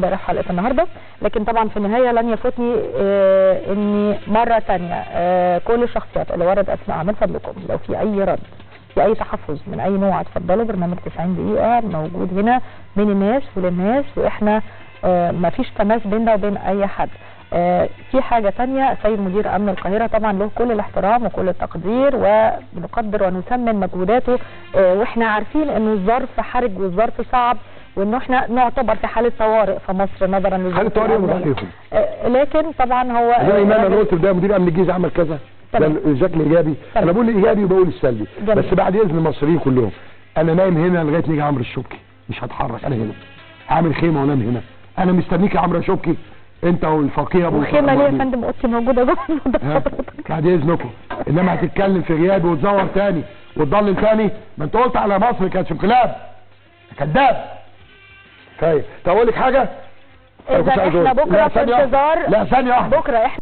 امبارح حلقه النهارده، لكن طبعا في النهايه لن يفوتني اني مره ثانيه كل الشخصيات اللي ورد اسمائها من فضلكم لو في اي رد في اي تحفظ من اي نوع اتفضلوا. برنامج 90 دقيقه موجود هنا من الناس وللناس، واحنا ما فيش تماس بيننا وبين اي حد. في حاجه ثانيه، سيد مدير امن القاهره طبعا له كل الاحترام وكل التقدير وبنقدر ونثمن مجهوداته، واحنا عارفين انه الظرف حرج والظرف صعب، وانه احنا نعتبر في حاله طوارئ في مصر نظرا حاله طوارئ مضحكه. لكن طبعا هو زي ما انا قلت ده مدير امن الجيزه عمل كذا، ده بشكل ايجابي. انا بقول الايجابي وبقول السلبي، بس بعد اذن المصريين كلهم. انا نايم هنا لغايه ما يجي عمرو الشبكي، مش هتحرك، انا هنا هعمل خيمه وانام هنا. انا مستنيك يا عمرو الشبكي انت والفقيه ابو الخيمه ليه يا فندم؟ اوضتي موجوده جوه بعد اذنكم. انما هتتكلم في غيابي وتزور تاني وتضلل تاني، ما انت قلت على مصر كانت في انقلاب، كذاب. طيب اقول لك حاجه، اذا احنا بكره في انتظار. لا ثانيه واحده، بكره احنا